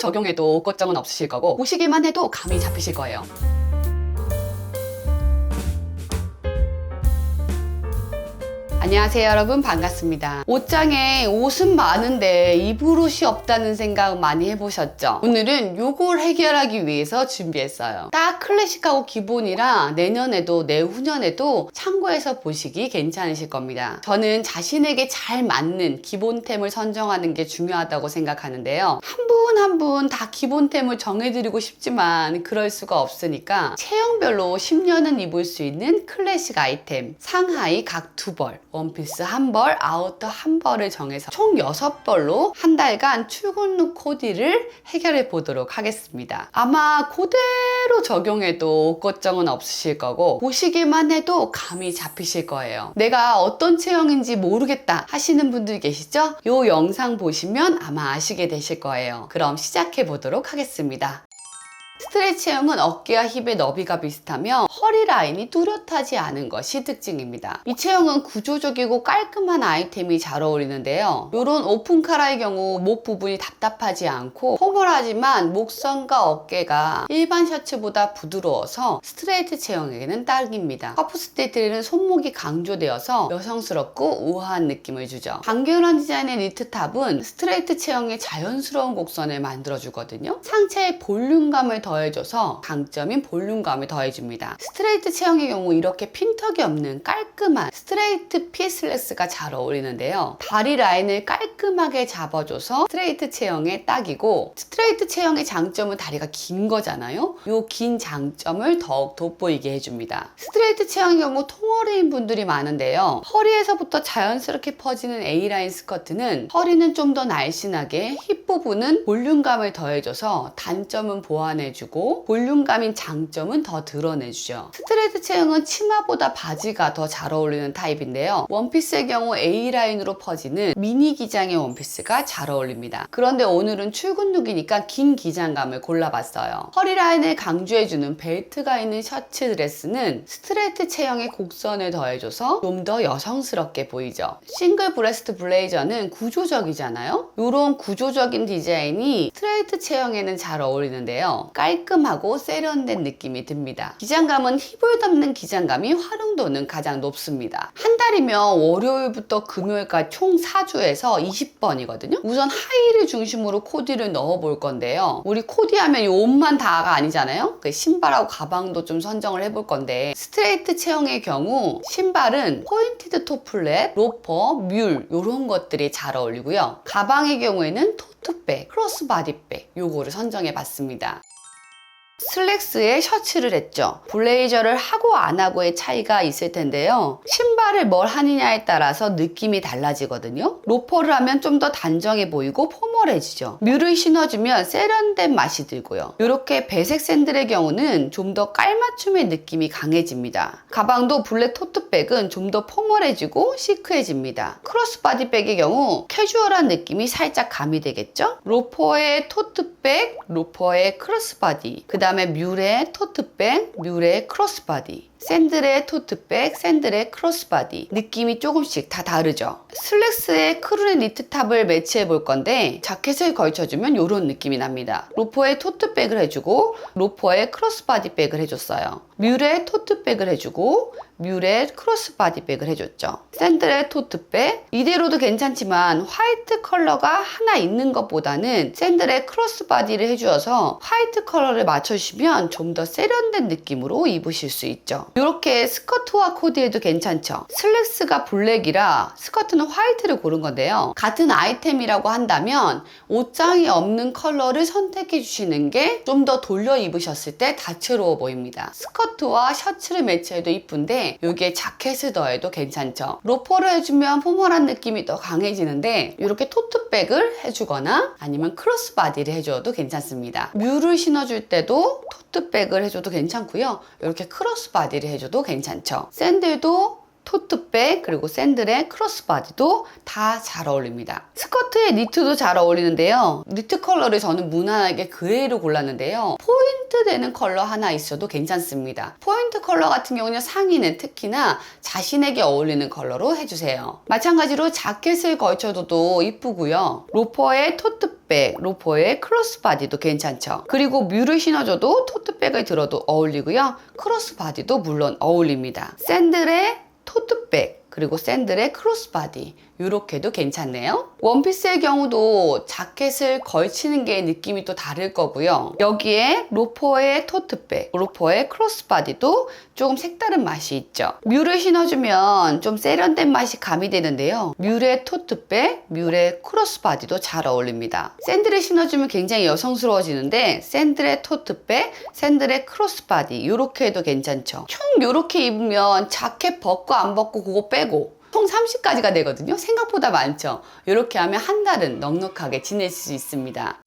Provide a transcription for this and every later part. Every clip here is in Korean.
적용해도 옷 걱정은 없으실 거고 보시기만 해도 감이 잡히실 거예요. 안녕하세요 여러분, 반갑습니다. 옷장에 옷은 많은데 입을 옷이 없다는 생각 많이 해보셨죠? 오늘은 요걸 해결하기 위해서 준비했어요. 딱 클래식하고 기본이라 내년에도 내후년에도 참고해서 보시기 괜찮으실 겁니다. 저는 자신에게 잘 맞는 기본템을 선정하는 게 중요하다고 생각하는데요. 한 분 한 분 다 기본템을 정해드리고 싶지만 그럴 수가 없으니까 체형별로 10년은 입을 수 있는 클래식 아이템, 상하이 각 2벌, 원피스 1벌, 아우터 1벌을 정해서 총 6벌로 한 달간 출근 룩 코디를 해결해 보도록 하겠습니다. 아마 그대로 적용해도 옷 걱정은 없으실 거고 보시기만 해도 감이 잡히실 거예요. 내가 어떤 체형인지 모르겠다 하시는 분들 계시죠? 이 영상 보시면 아마 아시게 되실 거예요. 그럼 시작해 보도록 하겠습니다. 스트레이트 체형은 어깨와 힙의 너비가 비슷하며 허리 라인이 뚜렷하지 않은 것이 특징입니다. 이 체형은 구조적이고 깔끔한 아이템이 잘 어울리는데요. 이런 오픈 카라의 경우 목 부분이 답답하지 않고 포멀하지만 목선과 어깨가 일반 셔츠보다 부드러워서 스트레이트 체형에게는 딱입니다. 하프 스트레이트는 손목이 강조되어서 여성스럽고 우아한 느낌을 주죠. 간결한 디자인의 니트탑은 스트레이트 체형의 자연스러운 곡선을 만들어주거든요. 상체에 볼륨감을 더해줘서 강점인 볼륨감을 더해줍니다. 스트레이트 체형의 경우 이렇게 핀턱이 없는 깔끔한 스트레이트 피슬레스가 잘 어울리는데요. 다리 라인을 깔끔하게 잡아줘서 스트레이트 체형에 딱이고, 스트레이트 체형의 장점은 다리가 긴 거잖아요. 이 긴 장점을 더욱 돋보이게 해줍니다. 스트레이트 체형의 경우 통허리인 분들이 많은데요. 허리에서부터 자연스럽게 퍼지는 A라인 스커트는 허리는 좀 더 날씬하게, 힙 부분은 볼륨감을 더해줘서 단점은 보완해주고 볼륨감인 장점은 더 드러내주죠. 스트레이트 체형은 치마보다 바지가 더 잘 어울리는 타입인데요. 원피스의 경우 A라인으로 퍼지는 미니 기장의 원피스가 잘 어울립니다. 그런데 오늘은 출근 룩이니까 긴 기장감을 골라봤어요. 허리 라인을 강조해주는 벨트가 있는 셔츠 드레스는 스트레이트 체형의 곡선을 더해줘서 좀 더 여성스럽게 보이죠. 싱글 브레스트 블레이저는 구조적이잖아요. 이런 구조적인 디자인이 스트레이트 체형에는 잘 어울리는데요. 깔끔하고 세련된 느낌이 듭니다. 기장감은 힙을 덮는 기장감이 활용도는 가장 높습니다. 한 달이면 월요일부터 금요일까지 총 4주에서 20번이거든요. 우선 하의를 중심으로 코디를 넣어볼 건데요. 우리 코디하면 이 옷만 다가 아니잖아요. 그 신발하고 가방도 좀 선정을 해볼 건데, 스트레이트 체형의 경우 신발은 포인티드 토플렛, 로퍼, 뮬 이런 것들이 잘 어울리고요. 가방의 경우에는 토트백, 크로스바디백 요거를 선정해 봤습니다. 슬랙스에 셔츠를 했죠. 블레이저를 하고 안 하고의 차이가 있을 텐데요. 신발을 뭘 하느냐에 따라서 느낌이 달라지거든요. 로퍼를 하면 좀 더 단정해 보이고 포멀해지죠. 뮬을 신어주면 세련된 맛이 들고요. 이렇게 배색 샌들의 경우는 좀 더 깔맞춤의 느낌이 강해집니다. 가방도 블랙 토트백은 좀 더 포멀해지고 시크해집니다. 크로스바디백의 경우 캐주얼한 느낌이 살짝 가미되겠죠. 로퍼의 토트백, 로퍼의 크로스바디, 그 다음에 뮬의 토트백, 뮬의 크로스바디, 샌들의 토트백, 샌들의 크로스바디 느낌이 조금씩 다 다르죠. 슬랙스에 크루네 니트탑을 매치해 볼 건데 자켓을 걸쳐주면 이런 느낌이 납니다. 로퍼에 토트백을 해주고 로퍼에 크로스바디백을 해줬어요. 뮬에 토트백을 해주고 뮬에 크로스바디백을 해줬죠. 샌들의 토트백 이대로도 괜찮지만 화이트 컬러가 하나 있는 것보다는 샌들의 크로스바디를 해주어서 화이트 컬러를 맞춰주시면 좀 더 세련된 느낌으로 입으실 수 있죠. 이렇게 스커트와 코디해도 괜찮죠. 슬랙스가 블랙이라 스커트는 화이트를 고른 건데요. 같은 아이템이라고 한다면 옷장에 없는 컬러를 선택해 주시는 게 좀 더 돌려 입으셨을 때 다채로워 보입니다. 스커트와 셔츠를 매치해도 이쁜데 여기에 자켓을 더해도 괜찮죠. 로퍼를 해주면 포멀한 느낌이 더 강해지는데 이렇게 토트백을 해주거나 아니면 크로스바디를 해줘도 괜찮습니다. 뮬을 신어줄 때도 토트백을 해줘도 괜찮고요. 이렇게 크로스바디를 해줘도 괜찮죠. 샌들도 토트백, 그리고 샌들의 크로스바디도 다 잘 어울립니다. 스커트에 니트도 잘 어울리는데요. 니트 컬러를 저는 무난하게 그레이로 골랐는데요. 포인트 되는 컬러 하나 있어도 괜찮습니다. 포인트 컬러 같은 경우는 상의는 특히나 자신에게 어울리는 컬러로 해주세요. 마찬가지로 자켓을 걸쳐도 이쁘고요. 로퍼에 토트백, 로퍼에 크로스바디도 괜찮죠. 그리고 뮤를 신어줘도 토트백을 들어도 어울리고요. 크로스바디도 물론 어울립니다. 샌들의 토트백, 그리고 샌들의 크로스바디, 이렇게도 괜찮네요. 원피스의 경우도 자켓을 걸치는 게 느낌이 또 다를 거고요. 여기에 로퍼의 토트백, 로퍼의 크로스바디도 조금 색다른 맛이 있죠. 뮤를 신어주면 좀 세련된 맛이 가미되는데요. 뮤의 토트백, 뮤의 크로스바디도 잘 어울립니다. 샌들을 신어주면 굉장히 여성스러워지는데 샌들의 토트백, 샌들의 크로스바디 이렇게 해도 괜찮죠. 총 이렇게 입으면 자켓 벗고 안 벗고 그거 빼고 총 30가지가 되거든요. 생각보다 많죠. 이렇게 하면 한 달은 넉넉하게 지낼 수 있습니다.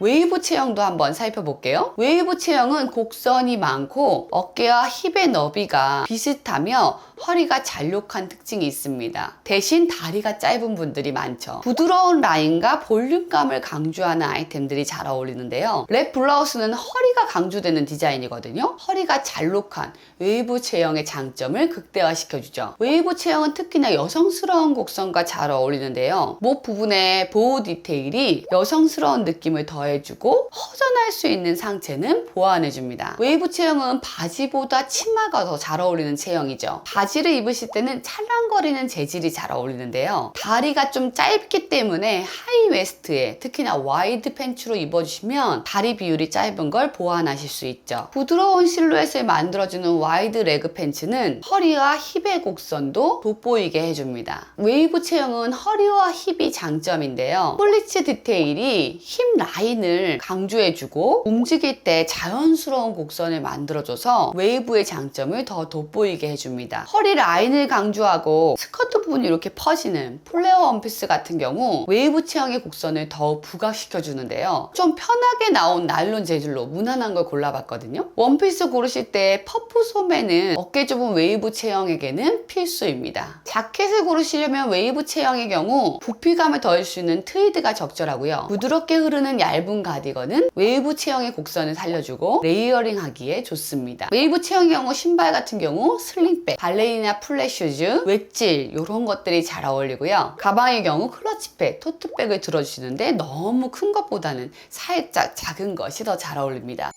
웨이브 체형도 한번 살펴볼게요. 웨이브 체형은 곡선이 많고 어깨와 힙의 너비가 비슷하며 허리가 잘록한 특징이 있습니다. 대신 다리가 짧은 분들이 많죠. 부드러운 라인과 볼륨감을 강조하는 아이템들이 잘 어울리는데요. 랩 블라우스는 허리가 강조되는 디자인이거든요. 허리가 잘록한 웨이브 체형의 장점을 극대화시켜주죠. 웨이브 체형은 특히나 여성스러운 곡선과 잘 어울리는데요. 목 부분에 보호 디테일이 여성스러운 느낌을 더해주고 허전할 수 있는 상체는 보완해줍니다. 웨이브 체형은 바지보다 치마가 더 잘 어울리는 체형이죠. 바지를 입으실 때는 찰랑거리는 재질이 잘 어울리는데요. 다리가 좀 짧기 때문에 하이웨스트에 특히나 와이드 팬츠로 입어주시면 다리 비율이 짧은 걸 보완하실 수 있죠. 부드러운 실루엣을 만들어주는 와이드 레그 팬츠는 허리와 힙의 곡선도 돋보이게 해줍니다. 웨이브 체형은 허리와 힙이 장점인데요. 폴리츠 디테일이 힙 라인을 강조해주고 움직일 때 자연스러운 곡선을 만들어줘서 웨이브의 장점을 더 돋보이게 해줍니다. 허리 라인을 강조하고 스커트 부분이 이렇게 퍼지는 플레어 원피스 같은 경우 웨이브 체형의 곡선을 더 부각시켜주는데요. 좀 편하게 나온 나일론 재질로 무난한 걸 골라봤거든요. 원피스 고르실 때 퍼프 소매는 어깨 좁은 웨이브 체형에게는 필수입니다. 자켓을 고르시려면 웨이브 체형의 경우 부피감을 더할 수 있는 트위드가 적절하고요. 부드럽게 흐르는 얇은 가디건은 웨이브 체형의 곡선을 살려주고 레이어링 하기에 좋습니다. 웨이브 체형의 경우 신발 같은 경우 슬링백, 발레리나 플랫 슈즈, 웨질 이런 것들이 잘 어울리고요. 가방의 경우 클러치백, 토트백을 들어주시는데 너무 큰 것보다는 살짝 작은 것이 더 잘 어울립니다.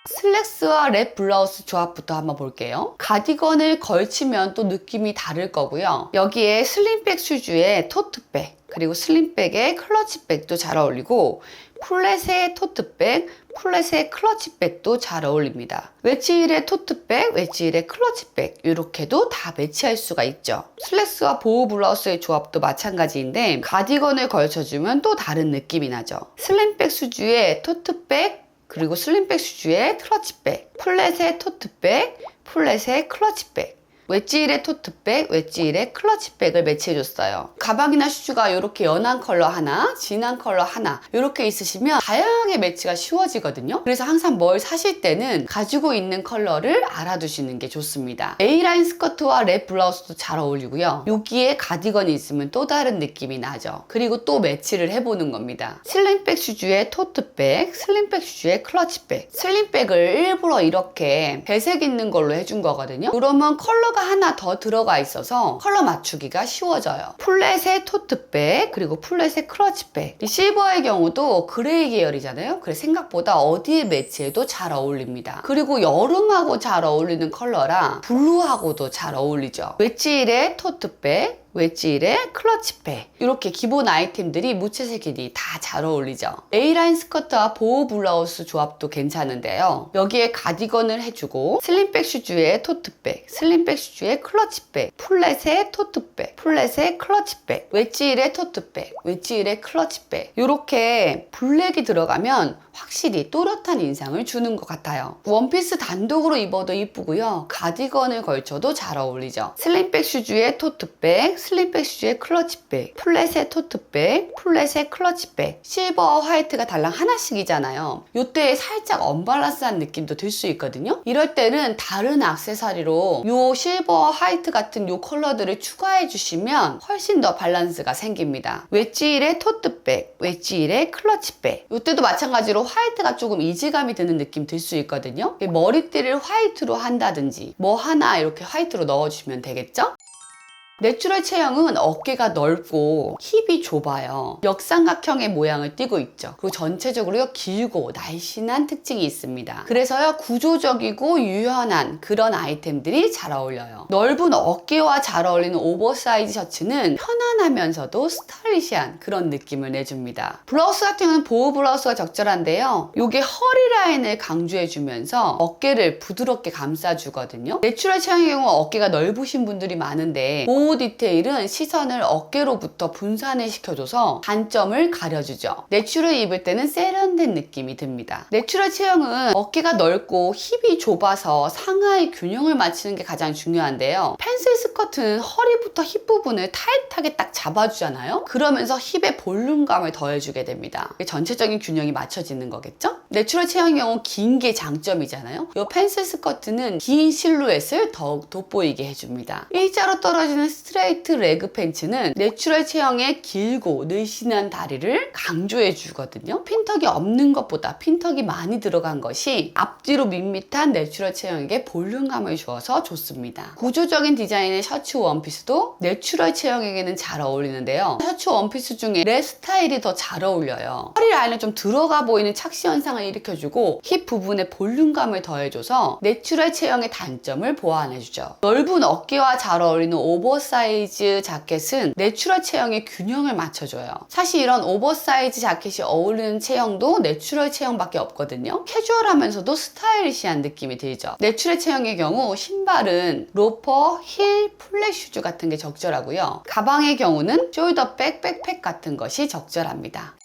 슬랙스와 랩 블라우스 조합부터 한번 볼게요. 가디건을 걸치면 또 느낌이 다를 거고요. 여기에 슬림백 슈즈에 토트백, 그리고 슬림백에 클러치백도 잘 어울리고 플랫의 토트백, 플랫의 클러치백도 잘 어울립니다. 웨지힐의 토트백, 웨지힐의 클러치백 이렇게도 다 매치할 수가 있죠. 슬랙스와 보호 블라우스의 조합도 마찬가지인데 가디건을 걸쳐주면 또 다른 느낌이 나죠. 슬림백 슈즈에 토트백, 그리고 슬림백 슈즈에 클러치백, 플랫의 토트백, 플랫의 클러치백, 웨지힐의 토트백, 웨지힐의 클러치백을 매치해줬어요. 가방이나 슈즈가 이렇게 연한 컬러 하나, 진한 컬러 하나 이렇게 있으시면 다양하게 매치가 쉬워지거든요. 그래서 항상 뭘 사실 때는 가지고 있는 컬러를 알아두시는 게 좋습니다. A라인 스커트와 랩 블라우스도 잘 어울리고요. 여기에 가디건이 있으면 또 다른 느낌이 나죠. 그리고 또 매치를 해보는 겁니다. 슬림백 슈즈의 토트백, 슬림백 슈즈의 클러치백. 슬림백을 일부러 이렇게 배색 있는 걸로 해준 거거든요. 그러면 컬러가 하나 더 들어가 있어서 컬러 맞추기가 쉬워져요. 플랫의 토트백, 그리고 플랫의 클러치백. 이 실버의 경우도 그레이 계열이잖아요. 그래서 생각보다 어디에 매치해도 잘 어울립니다. 그리고 여름하고 잘 어울리는 컬러라 블루하고도 잘 어울리죠. 웨지힐의 토트백, 웨지힐의 클러치백 이렇게 기본 아이템들이 무채색이니 다 잘 어울리죠. A라인 스커트와 보호 블라우스 조합도 괜찮은데요. 여기에 가디건을 해주고 슬림백 슈즈의 토트백, 슬림백 슈즈의 클러치백, 플랫의 토트백, 플랫의 클러치백, 웨지힐의 토트백, 웨지힐의 클러치백 이렇게 블랙이 들어가면 확실히 또렷한 인상을 주는 것 같아요. 원피스 단독으로 입어도 이쁘고요. 가디건을 걸쳐도 잘 어울리죠. 슬림백 슈즈의 토트백, 슬림백 슈즈의 클러치백, 플랫의 토트백, 플랫의 클러치백, 실버와 화이트가 달랑 하나씩이잖아요. 이때 살짝 언밸런스한 느낌도 들 수 있거든요. 이럴 때는 다른 액세서리로 요 실버와 화이트 같은 요 컬러들을 추가해 주시면 훨씬 더 밸런스가 생깁니다. 웨지힐의 토트백, 웨지힐의 클러치백. 이때도 마찬가지로 화이트가 조금 이질감이 드는 느낌 들 수 있거든요. 머리띠를 화이트로 한다든지 뭐 하나 이렇게 화이트로 넣어주시면 되겠죠? 내추럴 체형은 어깨가 넓고 힙이 좁아요. 역삼각형의 모양을 띠고 있죠. 그리고 전체적으로 길고 날씬한 특징이 있습니다. 그래서요, 구조적이고 유연한 그런 아이템들이 잘 어울려요. 넓은 어깨와 잘 어울리는 오버사이즈 셔츠는 편안하면서도 스타일리시한 그런 느낌을 내줍니다. 블라우스 같은 경우는 보호 블라우스가 적절한데요. 이게 허리 라인을 강조해주면서 어깨를 부드럽게 감싸주거든요. 내추럴 체형의 경우 어깨가 넓으신 분들이 많은데 보호 디테일은 시선을 어깨로부터 분산을 시켜줘서 단점을 가려주죠. 내추럴 입을 때는 세련된 느낌이 듭니다. 내추럴 체형은 어깨가 넓고 힙이 좁아서 상하의 균형을 맞추는 게 가장 중요한데요. 펜슬 스커트는 허리부터 힙 부분을 타이트하게 딱 잡아주잖아요. 그러면서 힙의 볼륨감을 더해주게 됩니다. 전체적인 균형이 맞춰지는 거겠죠? 내추럴 체형의 경우 긴 게 장점이잖아요. 이 펜슬 스커트는 긴 실루엣을 더욱 돋보이게 해줍니다. 일자로 떨어지는 스트레이트 레그 팬츠는 내추럴 체형의 길고 늘씬한 다리를 강조해 주거든요. 핀턱이 없는 것보다 핀턱이 많이 들어간 것이 앞뒤로 밋밋한 내추럴 체형에게 볼륨감을 주어서 좋습니다. 구조적인 디자인의 셔츠 원피스도 내추럴 체형에게는 잘 어울리는데요. 셔츠 원피스 중에 랩 스타일이 더 잘 어울려요. 허리 라인은 좀 들어가 보이는 착시 현상을 일으켜주고 힙 부분에 볼륨감을 더해줘서 내추럴 체형의 단점을 보완해주죠. 넓은 어깨와 잘 어울리는 오버사이즈 자켓은 내추럴 체형의 균형을 맞춰줘요. 사실 이런 오버사이즈 자켓이 어울리는 체형도 내추럴 체형밖에 없거든요. 캐주얼하면서도 스타일리시한 느낌이 들죠. 내추럴 체형의 경우 신발은 로퍼, 힐, 플랫 슈즈 같은 게 적절하고요. 가방의 경우는 숄더백, 백팩 같은 것이 적절합니다.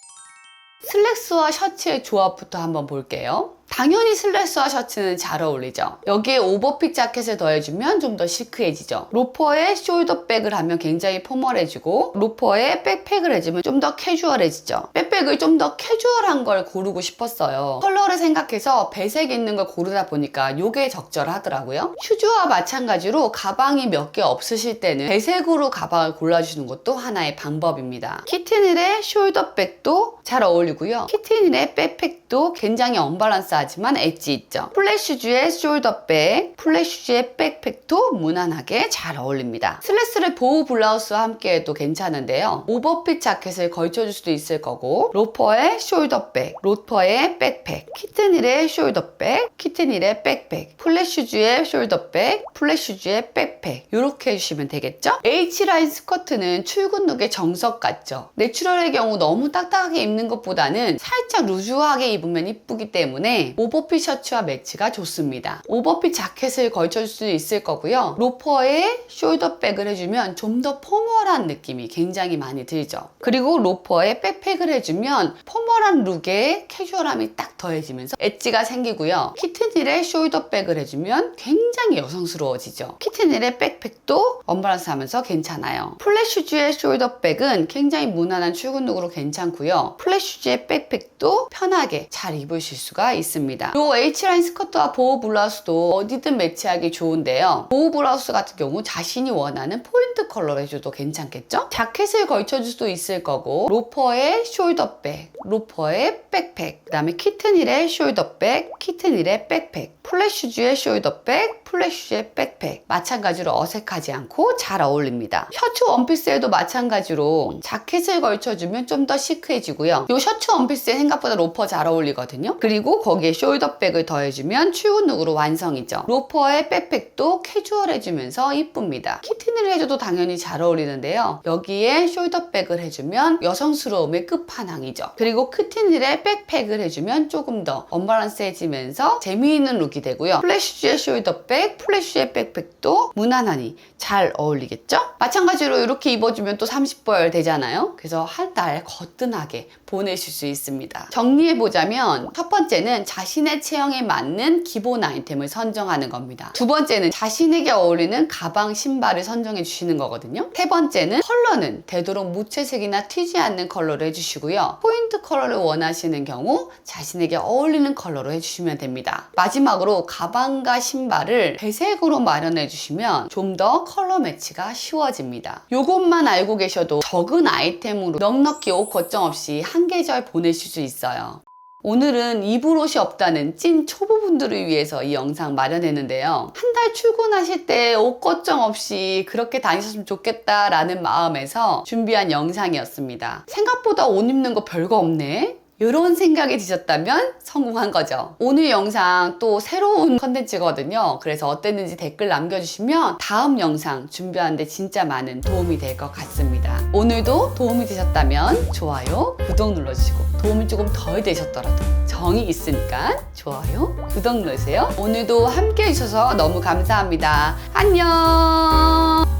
슬랙스와 셔츠의 조합부터 한번 볼게요. 당연히 슬랙스와 셔츠는 잘 어울리죠. 여기에 오버핏 자켓을 더해주면 좀 더 시크해지죠. 로퍼에 숄더백을 하면 굉장히 포멀해지고 로퍼에 백팩을 해주면 좀 더 캐주얼해지죠. 백팩을 좀 더 캐주얼한 걸 고르고 싶었어요. 컬러를 생각해서 배색 있는 걸 고르다 보니까 이게 적절하더라고요. 슈즈와 마찬가지로 가방이 몇 개 없으실 때는 배색으로 가방을 골라주시는 것도 하나의 방법입니다. 키티닐의 숄더백도 잘 어울리고요. 키티닐의 백팩도 굉장히 언밸런스 하지만 엣지 있죠. 플랫 슈즈의 숄더백, 플랫 슈즈의 백팩도 무난하게 잘 어울립니다. 슬랙스를 보호 블라우스와 함께 해도 괜찮은데요. 오버핏 자켓을 걸쳐줄 수도 있을 거고 로퍼의 숄더백, 로퍼의 백팩, 키트닐의 숄더백, 키트닐의 백팩, 플랫 슈즈의 숄더백, 플랫 슈즈의 백팩 이렇게 해주시면 되겠죠? H라인 스커트는 출근 룩의 정석 같죠? 내추럴의 경우 너무 딱딱하게 입는 것보다는 살짝 루즈하게 입으면 이쁘기 때문에 오버핏 셔츠와 매치가 좋습니다. 오버핏 자켓을 걸쳐줄 수 있을 거고요. 로퍼에 숄더백을 해주면 좀 더 포멀한 느낌이 굉장히 많이 들죠. 그리고 로퍼에 백팩을 해주면 포멀한 룩에 캐주얼함이 딱 더해지면서 엣지가 생기고요. 키트닐에 숄더백을 해주면 굉장히 여성스러워지죠. 키트닐의 백팩도 언밸런스 하면서 괜찮아요. 플랫 슈즈의 숄더백은 굉장히 무난한 출근 룩으로 괜찮고요. 플랫 슈즈의 백팩도 편하게 잘 입으실 수가 있습니다. 이 H라인 스커트와 보호 블라우스도 어디든 매치하기 좋은데요. 보호 블라우스 같은 경우 자신이 원하는 포인트 컬러로 해줘도 괜찮겠죠? 자켓을 걸쳐줄 수도 있을 거고 로퍼의 숄더백, 로퍼의 백팩, 그 다음에 키트닐의 숄더백, 키트닐의 백팩, 플랫 슈즈의 숄더백, 플랫 슈즈의 백팩 마찬가지로 어색하지 않고 잘 어울립니다. 셔츠 원피스에도 마찬가지로 자켓을 걸쳐주면 좀 더 시크해지고요. 이 셔츠 원피스에 생각보다 로퍼 잘 어울리거든요. 그리고 거기에 숄더백을 더해주면 출근 룩으로 완성이죠. 로퍼의 백팩도 캐주얼해주면서 이쁩니다. 키트닐을 해줘도 당연히 잘 어울리는데요. 여기에 숄더백을 해주면 여성스러움의 끝판왕이죠. 그리고 키트닐에 백팩을 해주면 조금 더 언밸런스해지면서 재미있는 룩이 되고요. 플랫 슈즈의 숄더백, 플랫 슈즈의 백팩도 무난하니 잘 어울리겠죠? 마찬가지로 이렇게 입어주면 또 30벌 되잖아요. 그래서 한 달 거뜬하게 보내실 수 있습니다. 정리해보자면 첫 번째는 자신의 체형에 맞는 기본 아이템을 선정하는 겁니다. 두 번째는 자신에게 어울리는 가방, 신발을 선정해 주시는 거거든요. 세 번째는 컬러는 되도록 무채색이나 튀지 않는 컬러로 해주시고요. 포인트 컬러를 원하시는 경우 자신에게 어울리는 컬러로 해주시면 됩니다. 마지막으로 가방과 신발을 배색으로 마련해 주시면 좀 더 컬러 매치가 쉬워집니다. 이것만 알고 계셔도 적은 아이템으로 넉넉히 옷 걱정 없이 한 계절 보내실 수 있어요. 오늘은 입을 옷이 없다는 찐 초보분들을 위해서 이 영상 마련했는데요. 한 달 출근하실 때 옷 걱정 없이 그렇게 다니셨으면 좋겠다라는 마음에서 준비한 영상이었습니다. 생각보다 옷 입는 거 별거 없네? 이런 생각이 드셨다면 성공한 거죠. 오늘 영상 또 새로운 컨텐츠거든요. 그래서 어땠는지 댓글 남겨주시면 다음 영상 준비하는데 진짜 많은 도움이 될 것 같습니다. 오늘도 도움이 되셨다면 좋아요, 구독 눌러주시고 도움이 조금 덜 되셨더라도 정이 있으니까 좋아요, 구독 눌러주세요. 오늘도 함께 해주셔서 너무 감사합니다. 안녕.